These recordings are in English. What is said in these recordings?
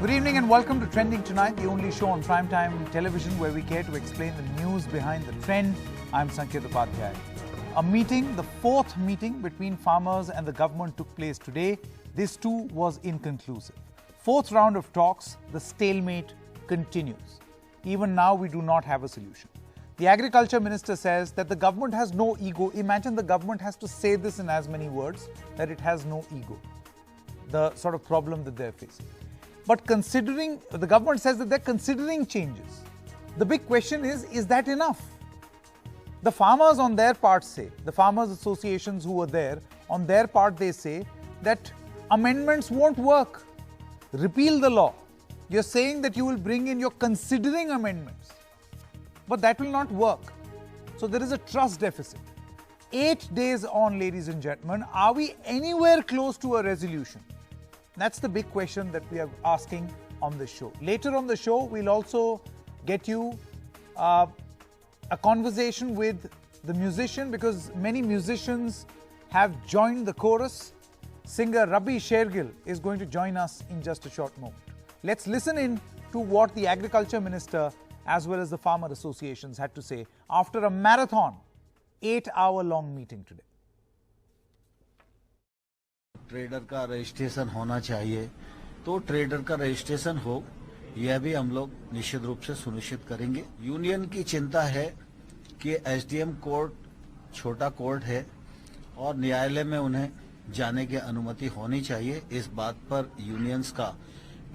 Good evening and welcome to Trending Tonight, the only show on primetime television where we care to explain the news behind the trend. I'm Sanket Upadhyay. A meeting, the fourth meeting between farmers and the government took place today. This too was inconclusive. Fourth round of talks, the stalemate continues. Even now we do not have a solution. The agriculture minister says that the government has no ego. Imagine the government has to say this in as many words, that it has no ego. The sort of problem that they're facing. But considering, the government says that they're considering changes. The big question is that enough? The farmers on their part say, the farmers associations who were there, on their part they say that amendments won't work. Repeal the law. You're saying that you will bring in, you're considering amendments. But that will not work. So there is a trust deficit. 8 days on, ladies and gentlemen, are we anywhere close to a resolution? That's the big question that we are asking on this show. Later on the show, we'll also get you a conversation with the musician, because many musicians have joined the chorus. Singer Rabi Shergill is going to join us in just a short moment. Let's listen in to what the agriculture minister as well as the farmer associations had to say after a marathon, 8-hour-long meeting today. Trader का registration होना चाहिए, तो trader का registration हो, यह भी हम लोग निश्चित रूप से सुनिश्चित करेंगे। यूनियन की चिंता है कि एसडीएम कोर्ट छोटा कोर्ट है और न्यायालय में उन्हें जाने की अनुमति होनी चाहिए। इस बात पर यूनियंस का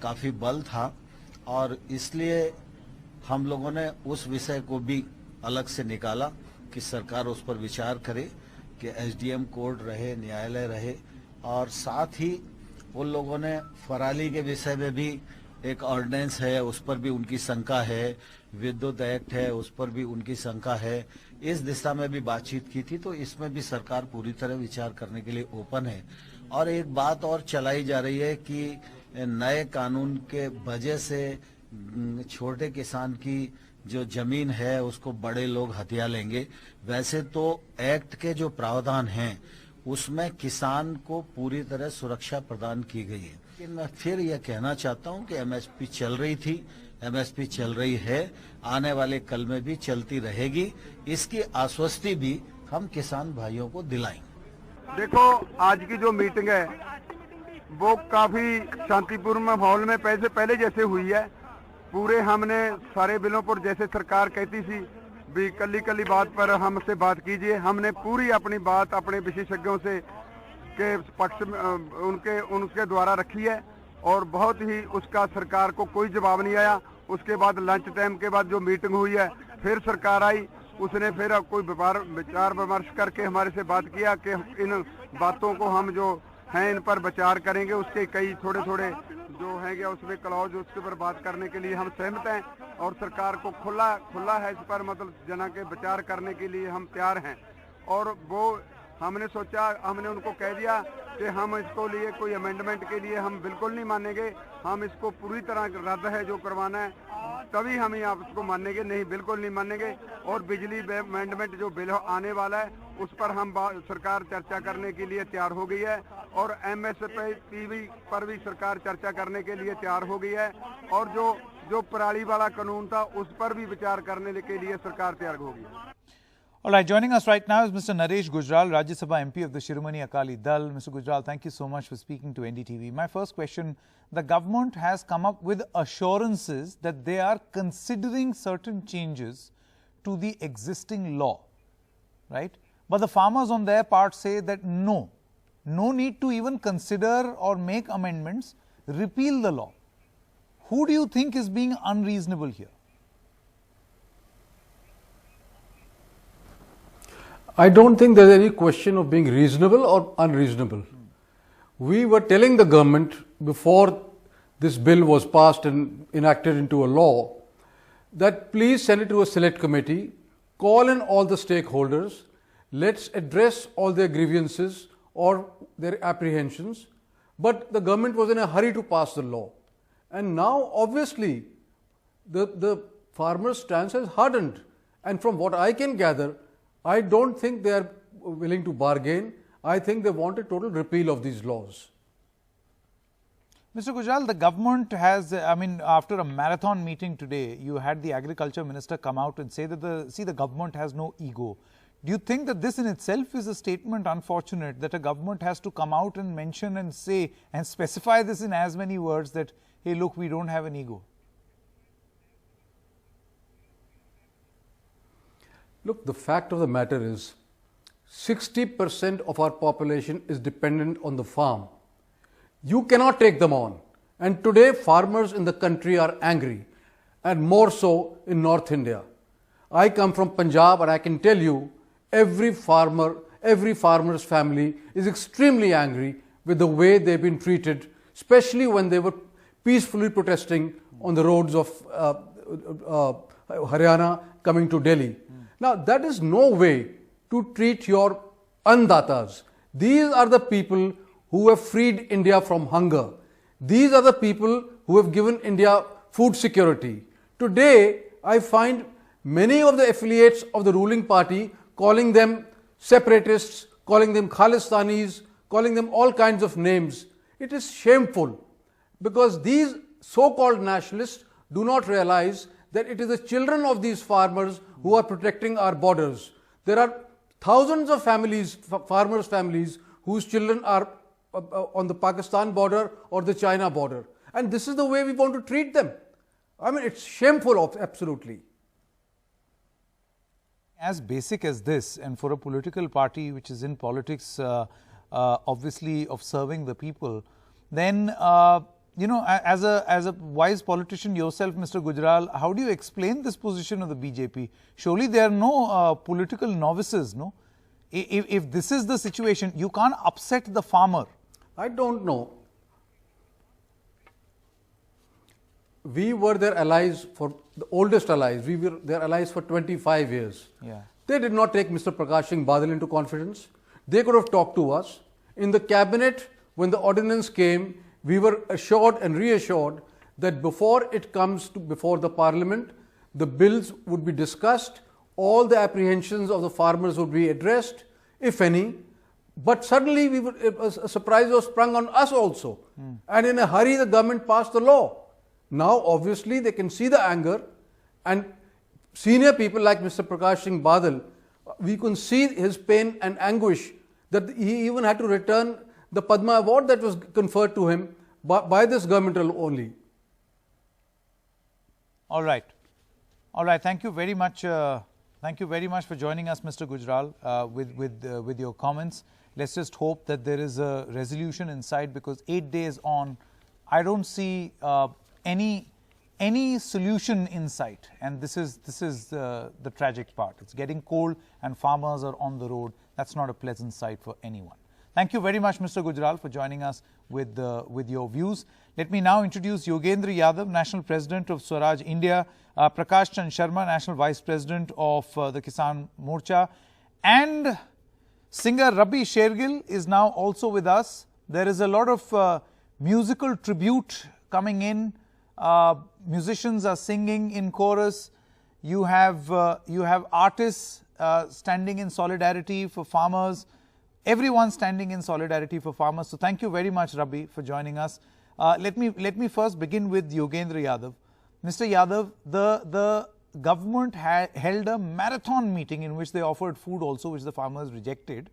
काफी बल था और इसलिए हम लोगों ने उस विषय को भी अलग से निकाला कि सरकार उस पर विचार करे कि एसडीएम कोर्ट रहे, न्यायालय रहे। और साथ ही उन लोगों ने फराली के विषय में भी एक ऑर्डिनेंस है, उस पर भी उनकी शंका है, विद्युत एक्ट है, उस पर भी उनकी शंका है। इस दिशा में भी बातचीत की थी, तो इसमें भी सरकार पूरी तरह विचार करने के लिए ओपन है। और एक बात और चलाई जा रही है कि नए कानून के वजह से छोटे किसान की जो जमीन है उसको बड़े लोग हथिया लेंगे। वैसे तो एक्ट के जो प्रावधान हैं उसमें किसान को पूरी तरह सुरक्षा प्रदान की गई है। लेकिन मैं फिर यह कहना चाहता हूं कि एमएसपी चल रही थी, एमएसपी चल रही है, आने वाले कल में भी चलती रहेगी। इसकी आश्वस्ति भी हम किसान भाइयों को दिलाएंगे। देखो, आज की जो मीटिंग है वो काफी शांतिपूर्ण माहौल में पहले जैसे हुई है। पूरे हमने सारे बिलों पर, जैसे सरकार कहती थी भी कली बात पर हमसे बात कीजिए, हमने पूरी अपनी बात अपने विशेषज्ञों से के पक्ष में उनके द्वारा रखी है और बहुत ही उसका सरकार को कोई जवाब नहीं आया। उसके बाद लंच टाइम के बाद जो मीटिंग हुई है, फिर सरकार आई, उसने फिर कोई विचार विमर्श करके हमारे से बात किया कि इन बातों को हम जो हैं इन पर विचार करेंगे। उसके कई थोड़े जो है उसमें क्लॉज, उसके पर बात करने के लिए हम सहमत हैं और सरकार को खुला है इस पर, मतलब जना के विचार करने के लिए हम तैयार हैं। और वो हमने सोचा, हमने उनको कह दिया कि हम इसको लिए कोई अमेंडमेंट के लिए हम बिल्कुल नहीं मानेंगे, हम इसको पूरी तरह रद्द है जो करवाना है तभी हम आप इसको मानेंगे, नहीं बिल्कुल नहीं मानेंगे। और बिजली अमेंडमेंट जो बिल आने वाला है उस पर हम सरकार चर्चा करने के लिए तैयार हो गई है और एमएसपी पर भी सरकार चर्चा करने के लिए तैयार हो गई है और जो पराली वाला कानून था उस पर भी विचार करने के लिए सरकार तैयार होगी। All right, joining us right now is Mr. Naresh Gujral, Rajya Sabha MP of the Shiromani Akali Dal. Mr. Gujral, thank you so much for speaking to NDTV. My first question, the government has come up with assurances that they are considering certain changes to the existing law, right? But the farmers on their part say that no need to even consider or make amendments, repeal the law. Who do you think is being unreasonable here? I don't think there's any question of being reasonable or unreasonable. We were telling the government before this bill was passed and enacted into a law that please send it to a select committee, call in all the stakeholders, let's address all their grievances or their apprehensions. But the government was in a hurry to pass the law. And now obviously the farmers' stance has hardened. And from what I can gather, I don't think they are willing to bargain. I think they want a total repeal of these laws. Mr. Gujral, the government has, after a marathon meeting today, you had the agriculture minister come out and say that the government has no ego. Do you think that this in itself is a statement unfortunate, that a government has to come out and mention and say and specify this in as many words that, hey, look, we don't have an ego? Look, the fact of the matter is 60% of our population is dependent on the farm. You cannot take them on. And today farmers in the country are angry, and more so in North India. I come from Punjab and I can tell you every farmer's family is extremely angry with the way they've been treated, especially when they were peacefully protesting on the roads of Haryana coming to Delhi. Now that is no way to treat your andatas. These are the people who have freed India from hunger. These are the people who have given India food security. Today, I find many of the affiliates of the ruling party calling them separatists, calling them Khalistanis, calling them all kinds of names. It is shameful because these so-called nationalists do not realize that it is the children of these farmers who are protecting our borders. There are thousands of families, farmers' families, whose children are on the Pakistan border or the China border. And this is the way we want to treat them. I mean, it's shameful, absolutely. As basic as this, and for a political party which is in politics, obviously of serving the people, then, as a wise politician yourself, Mr. Gujral, how do you explain this position of the BJP? Surely there are no political novices, no? If this is the situation, you can't upset the farmer. I don't know. We were their allies, for the oldest allies. We were their allies for 25 years. Yeah. They did not take Mr. Prakash Singh Badal into confidence. They could have talked to us. In the cabinet, when the ordinance came, we were assured and reassured that before it comes before the parliament, the bills would be discussed, all the apprehensions of the farmers would be addressed, if any. But suddenly a surprise was sprung on us also. And in a hurry, the government passed the law. Now, obviously, they can see the anger, and senior people like Mr. Prakash Singh Badal, we can see his pain and anguish that he even had to return the Padma Award that was conferred to him by this government only. All right. Thank you very much. Thank you very much for joining us, Mr. Gujral, with your comments. Let's just hope that there is a resolution in sight, because 8 days on, I don't see any solution in sight, and this is the tragic part. It's getting cold, and farmers are on the road. That's not a pleasant sight for anyone. Thank you very much, Mr. Gujral, for joining us with your views. Let me now introduce Yogendra Yadav, National President of Swaraj India, Prakash Chand Sharma, National Vice President of the Kisan Morcha, and singer Rabi Shergill is now also with us. There is a lot of musical tribute coming in. Musicians are singing in chorus. You have artists standing in solidarity for farmers. Everyone standing in solidarity for farmers. So thank you very much, Rabi, for joining us. Let me first begin with Yogendra Yadav. Mr. Yadav, the government held a marathon meeting in which they offered food also, which the farmers rejected.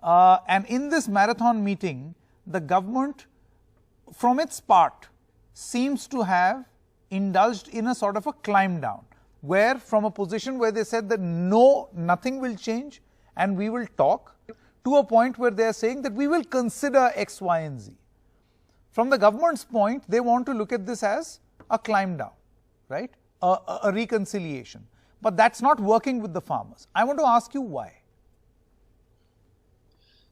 And in this marathon meeting, the government, from its part, seems to have indulged in a sort of a climb down, where from a position where they said that no, nothing will change and we will talk, to a point where they are saying that we will consider X, Y, and Z. From the government's point, they want to look at this as a climb down, right? A reconciliation. But that's not working with the farmers. I want to ask you why.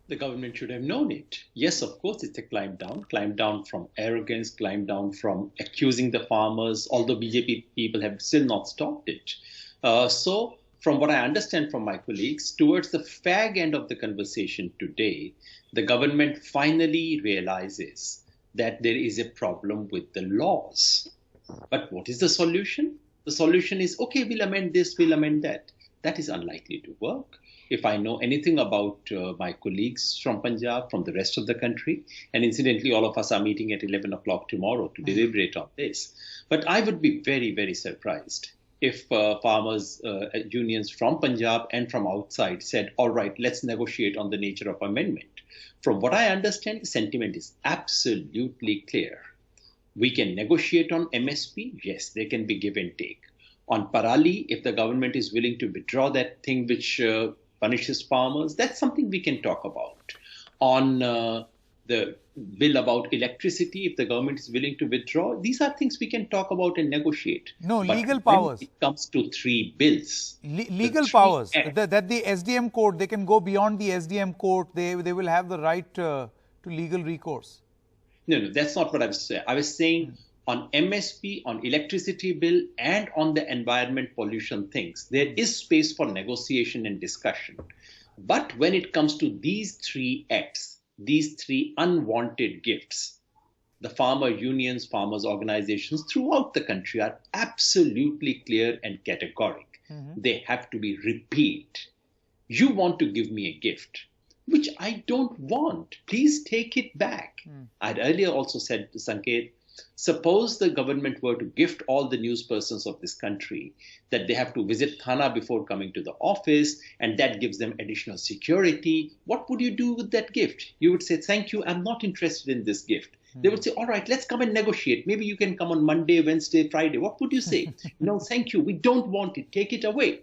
The government should have known it. Yes, of course, it's a climb down from arrogance, climb down from accusing the farmers, although BJP people have still not stopped it. So, from what I understand from my colleagues, towards the fag end of the conversation today, the government finally realizes that there is a problem with the laws. But what is the solution? The solution is, okay, we'll amend this, we'll amend that. That is unlikely to work. if I know anything about my colleagues from Punjab, from the rest of the country, and incidentally, all of us are meeting at 11 o'clock tomorrow to deliberate on this. But I would be very, very surprised if farmers' unions from Punjab and from outside said, all right, let's negotiate on the nature of amendment. From what I understand, the sentiment is absolutely clear. We can negotiate on MSP. Yes, there can be give and take. On Parali, if the government is willing to withdraw that thing which punishes farmers, that's something we can talk about. On the bill about electricity, if the government is willing to withdraw, these are things we can talk about and negotiate. No, but legal powers. When it comes to three bills. Legal powers. That the SDM court, they can go beyond the SDM court. They will have the right to legal recourse. No, that's not what I was saying. I was saying on MSP, on electricity bill, and on the environment pollution things, there is space for negotiation and discussion. But when it comes to these three acts, these three unwanted gifts, the farmer unions, farmers organizations throughout the country are absolutely clear and categoric. They have to be repealed. You want to give me a gift, which I don't want. Please take it back. I'd earlier also said to Sanket, suppose the government were to gift all the newspersons of this country that they have to visit Thana before coming to the office, and that gives them additional security. What would you do with that gift? You would say, thank you, I'm not interested in this gift. They would say, all right, let's come and negotiate. Maybe you can come on Monday, Wednesday, Friday. What would you say? No, thank you. We don't want it. Take it away.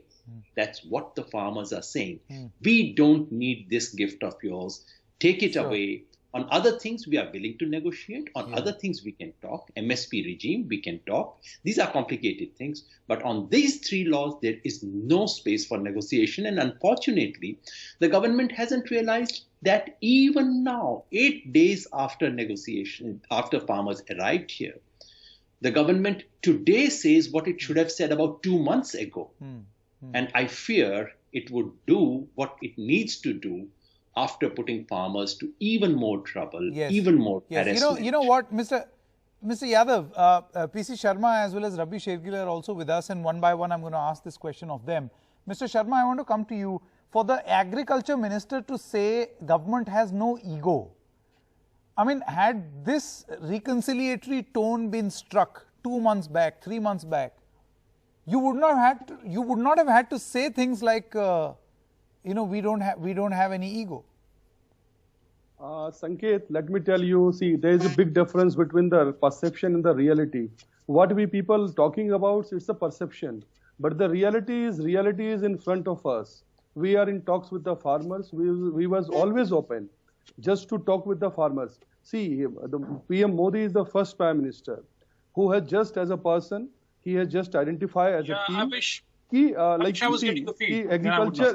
That's what the farmers are saying. We don't need this gift of yours. Take it away. On other things, we are willing to negotiate. On other things, we can talk. MSP regime, we can talk. These are complicated things. But on these three laws, there is no space for negotiation. And unfortunately, the government hasn't realized that even now, 8 days after negotiation, after farmers arrived here, the government today says what it should have said about 2 months ago. And I fear it would do what it needs to do after putting farmers to even more trouble, even more harassment. You know what, Mr. Yadav, PC Sharma as well as Rabi Shergill are also with us, and one by one I'm going to ask this question of them. Mr. Sharma, I want to come to you. For the agriculture minister to say government has no ego, I mean, had this reconciliatory tone been struck 2 months back, 3 months back, you would not have had to say things like, we don't have any ego. Sanket, let me tell you, see, there is a big difference between the perception and the reality. What we people talking about, it's a perception. But the reality is in front of us. We are in talks with the farmers. We was always open just to talk with the farmers. See, the PM Modi is the first Prime Minister who has just as a person, he has just identified as a team.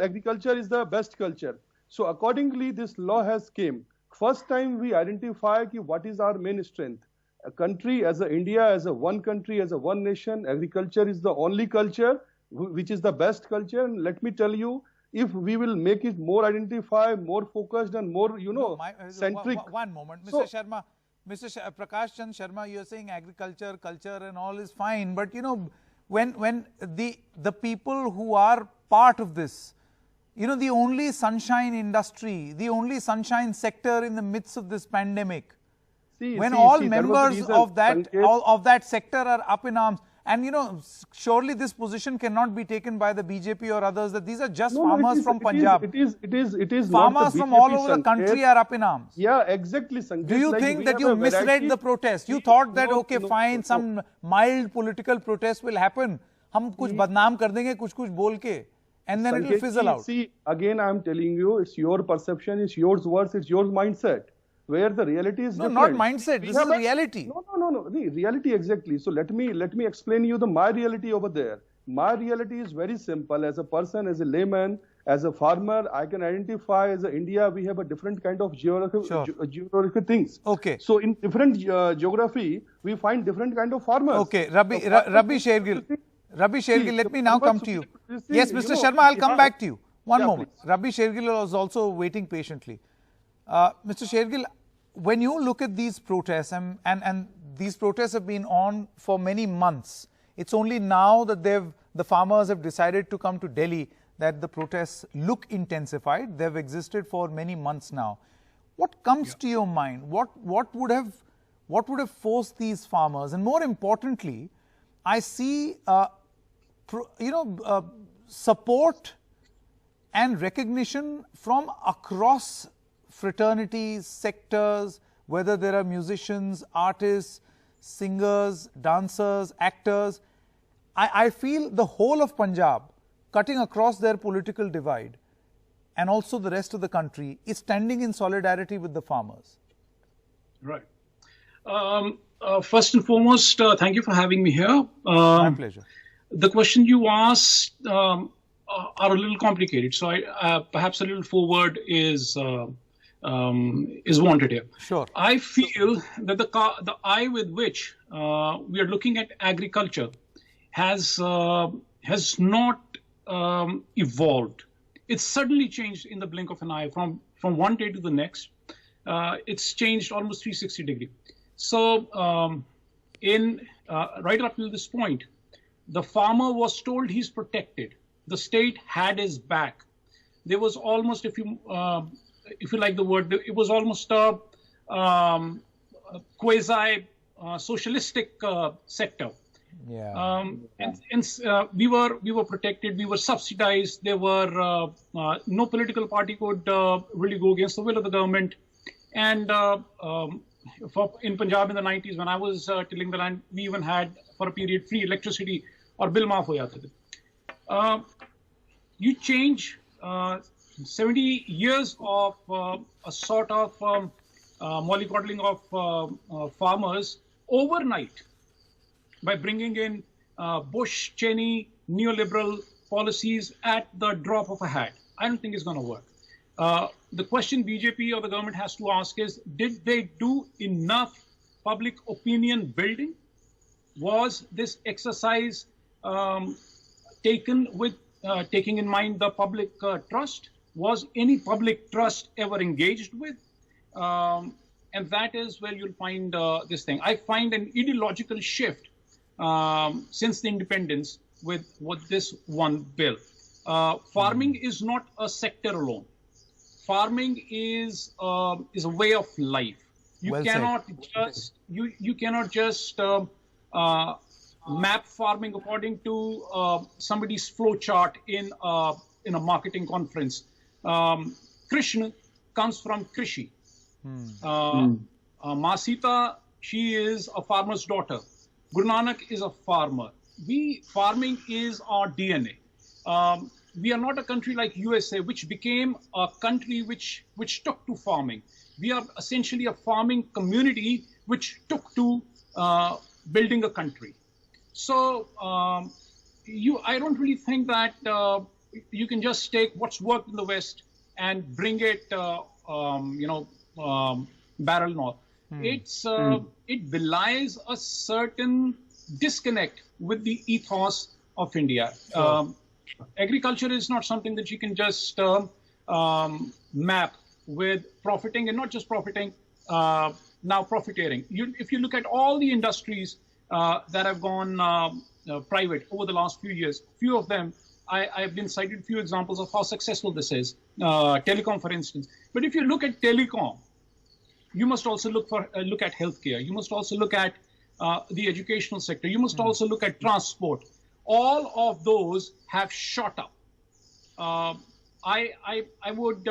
Agriculture is the best culture. So accordingly, this law has came. First time we identify what is our main strength. A country as a India, as a one country, as a one nation, agriculture is the only culture which is the best culture. And let me tell you, if we will make it more identified, more focused and more, centric. One moment, Mr. Sharma. Prakash Chand Sharma, you are saying agriculture, culture and all is fine. But, when the people who are part of this, the only sunshine industry, the only sunshine sector in the midst of this pandemic, all members of that sector are up in arms, and surely this position cannot be taken by the BJP or others, that these are just farmers from Punjab. It is farmers from all over the country are up in arms. Yeah, exactly, Sanket. Do you think that you misread the protest? You thought that, okay, fine, some mild political protest will happen. हम कुछ बदनाम कर देंगे कुछ बोल के, and then it will fizzle out. See, again I am telling you, it's your perception, it's your words, it's your mindset. Where the reality is different. No, not mindset. This is reality. No. The reality exactly. So let me explain you my reality over there. My reality is very simple. As a person, as a layman, as a farmer, I can identify as a India. We have a different kind of geographical things. Okay. So in different geography, we find different kind of farmers. Okay, Rabi Shergill, let me now come to you. Yes, Mr. Sharma, I'll come back to you. One moment. Please. Rabi Shergill was also waiting patiently. Mr. Shergill, when you look at these protests, and these protests have been on for many months, it's only now that the farmers have decided to come to Delhi. that the protests look intensified. They've existed for many months now. What comes to your mind? What would have forced these farmers? And more importantly, I see support and recognition from across fraternities, sectors, whether there are musicians, artists, singers, dancers, actors. I feel the whole of Punjab, cutting across their political divide, and also the rest of the country, is standing in solidarity with the farmers. Right. First and foremost, thank you for having me here. My pleasure. The question you asked are a little complicated, so perhaps a little forward is wanted here. Sure. I feel that the eye with which we are looking at agriculture has not evolved. It's suddenly changed in the blink of an eye from one day to the next. It's changed almost 360 degrees. So right up till this point, the farmer was told he's protected. The state had his back. There was almost, if you like the word, it was almost a quasi socialistic sector. Yeah. And we were protected. We were subsidized. There were no political party could really go against the will of the government. And in Punjab in the 90s, when I was tilling the land, we even had for a period free electricity or bill maaf ho jata tha. You change 70 years of a sort of mollycoddling of farmers overnight by bringing in Bush, Cheney, neoliberal policies at the drop of a hat. I don't think it's going to work. The question BJP or the government has to ask is, did they do enough public opinion building? Was this exercise taken with taking in mind the public trust? Was any public trust ever engaged with? And that is where you'll find this thing. I find an ideological shift since the independence with this one bill. Farming is not a sector alone. Farming is a way of life. You cannot just map farming according to somebody's flow chart in a marketing conference. Krishna comes from Krishi. Masita, she is a farmer's daughter. Guru Nanak is a farmer. Farming is our DNA. We are not a country like USA, which became a country which took to farming. We are essentially a farming community which took to building a country. So I don't really think that you can just take what's worked in the West and bring it, barrel north. It belies a certain disconnect with the ethos of India. Sure. Agriculture is not something that you can just map with profiting, and not just profiting, now profiteering. If you look at all the industries that have gone private over the last few years, few of them, I've been cited few examples of how successful this is. Telecom, for instance. But if you look at telecom, you must also look at healthcare. You must also look at the educational sector. You must also look at transport. All of those have shot up. I would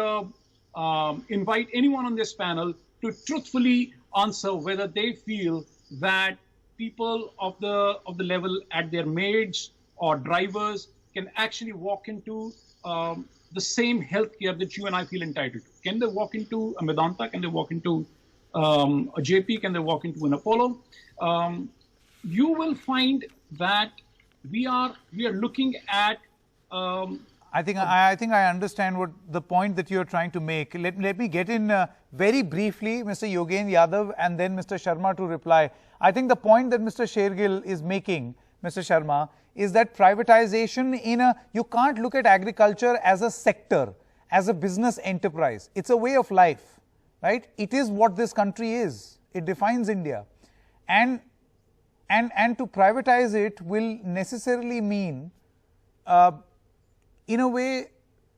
invite anyone on this panel to truthfully answer whether they feel that people of the level at their maids or drivers can actually walk into the same healthcare that you and I feel entitled to. Can they walk into a Medanta? Can they walk into a JP? Can they walk into an Apollo? You will find that we are looking at. I think I understand what the point that you're trying to make. Let me get in very briefly, Mr. Yogendra Yadav, and then Mr. Sharma to reply. I think the point that Mr. Shergill is making, Mr. Sharma, is that privatization you can't look at agriculture as a sector, as a business enterprise. It's a way of life, right? It is what this country is. It defines India. And to privatize it will necessarily mean in a way,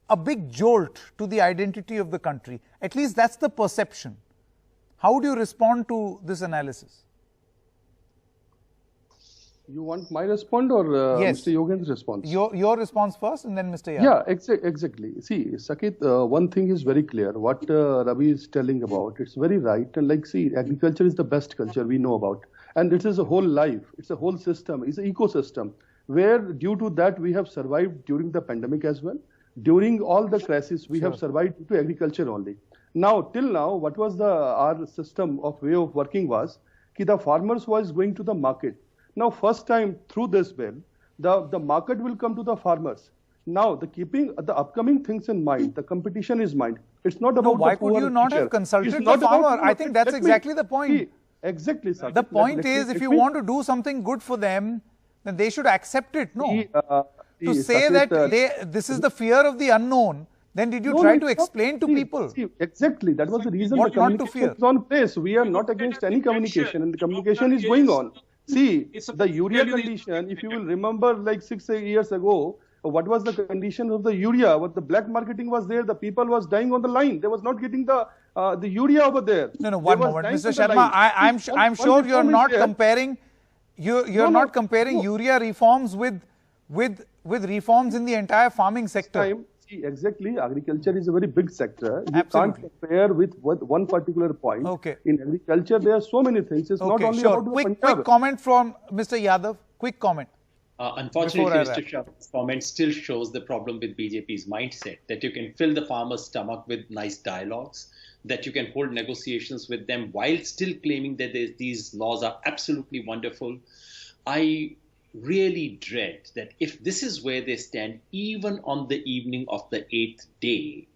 a big jolt to the identity of the country. At least that's the perception. How would you respond to this analysis? You want my response or Yes. Mr. Yogen's response? Your response first and then Mr. Yadav. Yeah, exactly. See, Sakit, one thing is very clear. What Ravi is telling about, it's very right. And like, see, agriculture is the best culture we know about. And it is a whole life. It's a whole system. It's an ecosystem where due to that we have survived during the pandemic as well. During all the crises, we have survived due to agriculture only. Now, till now, what was our system of way of working was, that the farmers was going to the market. Now, first time through this bill, the market will come to the farmers. Now, keeping the upcoming things in mind, the competition is mind. It's not about why the poor could you not teacher. have consulted It's the not about farmer? poor. I think that's exactly the point. See, exactly, sir. The point is, if you want to do something good for them, then they should accept it. No. To say Sakit, that this is the fear of the unknown, then did you try to explain to people? See, exactly. That was the reason What the not to communication fear? is on place. We are not against any communication, and the communication is going on. See, the urea condition, if you will remember like 6 years ago, what was the condition of the urea? What the black marketing was there, the people was dying on the line. They was not getting the urea over there. No, They one was moment. dying Mr. on the Sharma, line. I'm sure you're reform is not there. comparing, you're not comparing urea reforms with reforms in the entire farming sector. See, exactly. Agriculture is a very big sector. You Absolutely. can't compare with one particular point. Okay. In agriculture, there are so many things. It's not Okay, only sure. about the Quick Punjab. comment from Mr. Yadav. Quick comment. Unfortunately, Before I Mr. Sharma's comment still shows the problem with BJP's mindset, that you can fill the farmer's stomach with nice dialogues, that you can hold negotiations with them while still claiming that these laws are absolutely wonderful. I really dread that if this is where they stand, even on the evening of the 8th day,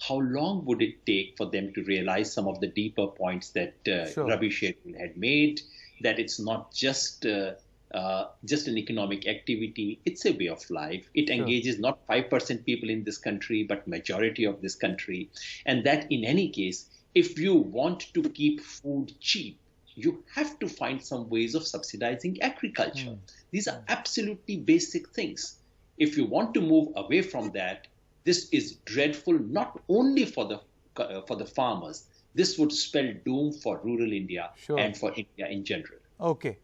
how long would it take for them to realize some of the deeper points that Ravi Shetty had made, that it's not just an economic activity, it's a way of life. It engages not 5% people in this country, but majority of this country. And that in any case, if you want to keep food cheap, you have to find some ways of subsidizing agriculture. These are absolutely basic things. If you want to move away from that, this is dreadful not only for the farmers. This would spell doom for rural India and for India in general. Okay.